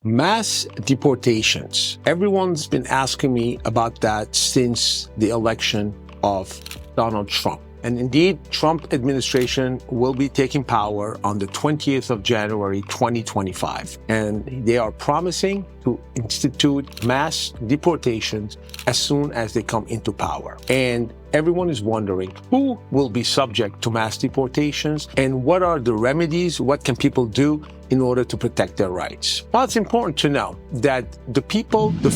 Mass deportations. Everyone's been asking me about that since the election of Donald Trump. And indeed, Trump administration will be taking power on the 20th of January, 2025. And they are promising to institute mass deportations as soon as they come into power. And everyone is wondering who will be subject to mass deportations and what are the remedies, what can people do in order to protect their rights. Well, it's important to know that the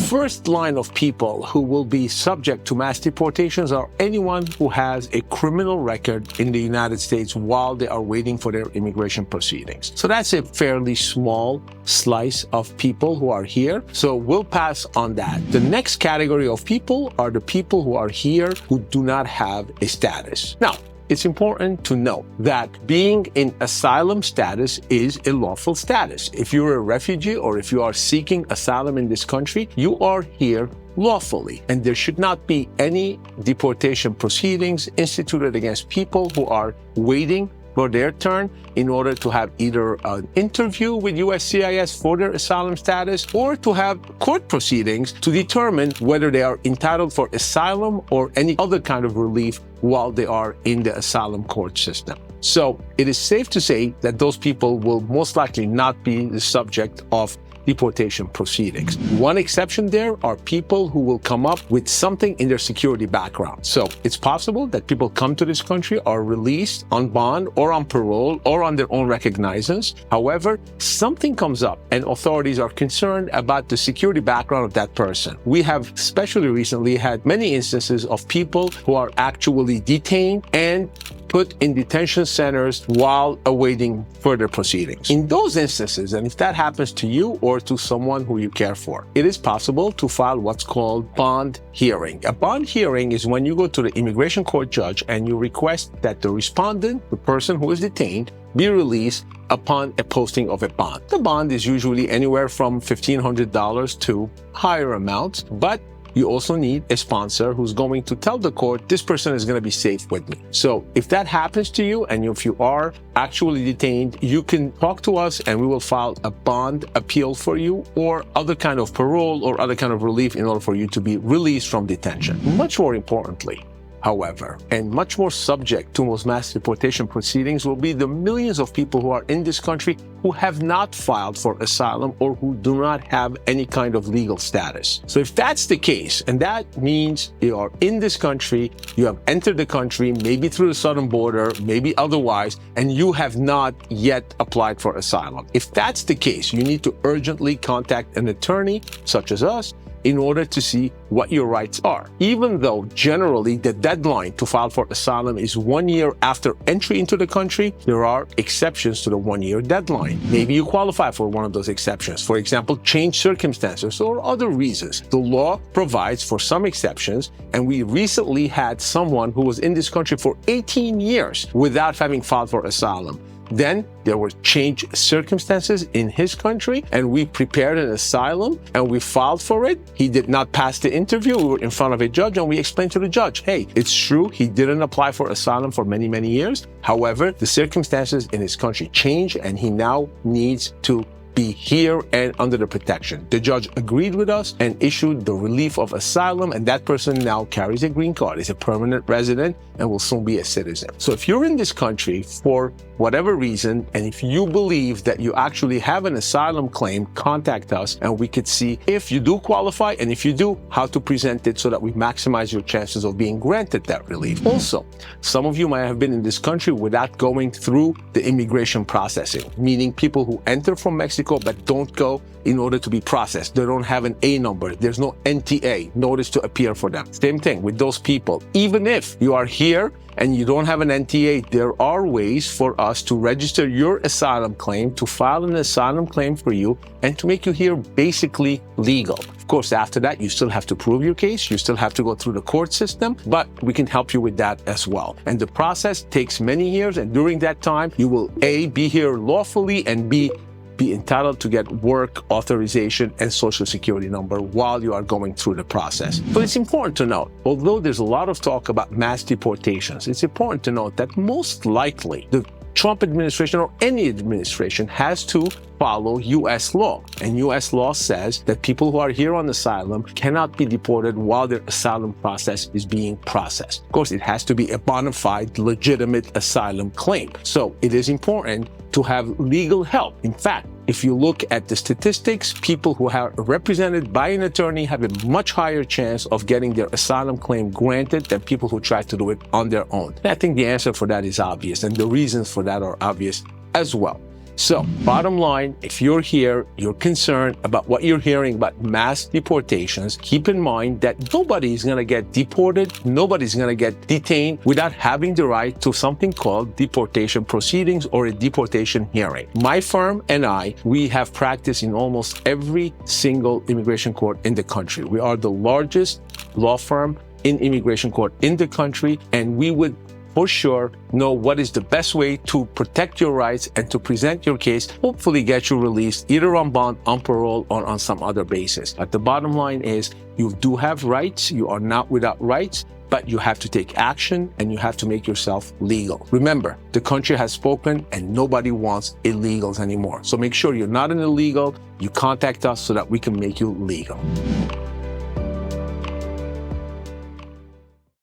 first line of people who will be subject to mass deportations are anyone who has a criminal record in the United States while they are waiting for their immigration proceedings. So that's a fairly small slice of people who are here. So we'll pass on that. The next category of people are the people who are here who do not have a status. Now, it's important to note that being in asylum status is a lawful status. If you're a refugee or if you are seeking asylum in this country, you are here lawfully. And there should not be any deportation proceedings instituted against people who are waiting for their turn in order to have either an interview with USCIS for their asylum status or to have court proceedings to determine whether they are entitled for asylum or any other kind of relief while they are in the asylum court system. So it is safe to say that those people will most likely not be the subject of deportation proceedings. One exception there are people who will come up with something in their security background. So it's possible that people come to this country, are released on bond or on parole or on their own recognizance. However, something comes up and authorities are concerned about the security background of that person. We have especially recently had many instances of people who are actually detained and put in detention centers while awaiting further proceedings. In those instances, and if that happens to you or to someone who you care for, it is possible to file what's called bond hearing. A bond hearing is when you go to the immigration court judge and you request that the respondent, the person who is detained, be released upon a posting of a bond. The bond is usually anywhere from $1,500 to higher amounts, but you also need a sponsor who's going to tell the court, this person is going to be safe with me. So if that happens to you and if you are actually detained, you can talk to us and we will file a bond appeal for you or other kind of parole or other kind of relief in order for you to be released from detention. Much more importantly, however, and much more subject to most mass deportation proceedings will be the millions of people who are in this country who have not filed for asylum or who do not have any kind of legal status. So if that's the case, and that means you are in this country, you have entered the country, maybe through the southern border, maybe otherwise, and you have not yet applied for asylum. If that's the case, you need to urgently contact an attorney such as us in order to see what your rights are. Even though generally the deadline to file for asylum is 1 year after entry into the country, there are exceptions to the 1 year deadline. Maybe you qualify for one of those exceptions. For example, changed circumstances or other reasons. The law provides for some exceptions, and we recently had someone who was in this country for 18 years without having filed for asylum. Then there were changed circumstances in his country and we prepared an asylum and we filed for it. He did not pass the interview. We were in front of a judge and we explained to the judge, hey, it's true, he didn't apply for asylum for many, many years. However, the circumstances in his country changed and he now needs to be here and under the protection. The judge agreed with us and issued the relief of asylum, and that person now carries a green card, is a permanent resident, and will soon be a citizen. So if you're in this country for whatever reason, and if you believe that you actually have an asylum claim, contact us and we could see if you do qualify, and if you do, how to present it so that we maximize your chances of being granted that relief. Also, some of you might have been in this country without going through the immigration processing, meaning people who enter from Mexico but don't go in order to be processed. They don't have an A number. There's no NTA, notice to appear for them. Same thing with those people. Even if you are here and you don't have an NTA, there are ways for us to register your asylum claim, to file an asylum claim for you, and to make you here basically legal. Of course, after that, you still have to prove your case. You still have to go through the court system, but we can help you with that as well. And the process takes many years, and during that time, you will A, be here lawfully, and B, be entitled to get work authorization and social security number while you are going through the process. But it's important to note, although there's a lot of talk about mass deportations, it's important to note that most likely the Trump administration or any administration has to follow U.S. law. And U.S. law says that people who are here on asylum cannot be deported while their asylum process is being processed. Of course, it has to be a bona fide, legitimate asylum claim. So it is important to have legal help. In fact, if you look at the statistics, people who are represented by an attorney have a much higher chance of getting their asylum claim granted than people who try to do it on their own. And I think the answer for that is obvious, and the reasons for that are obvious as well. So, bottom line, if you're here, you're concerned about what you're hearing about mass deportations, keep in mind that nobody is going to get deported, nobody's going to get detained without having the right to something called deportation proceedings or a deportation hearing. My firm and I, we have practiced in almost every single immigration court in the country. We are the largest law firm in immigration court in the country, and we would for sure know what is the best way to protect your rights and to present your case, hopefully get you released either on bond, on parole, or on some other basis. But the bottom line is you do have rights. You are not without rights, but you have to take action and you have to make yourself legal. Remember, the country has spoken and nobody wants illegals anymore. So make sure you're not an illegal. You contact us so that we can make you legal.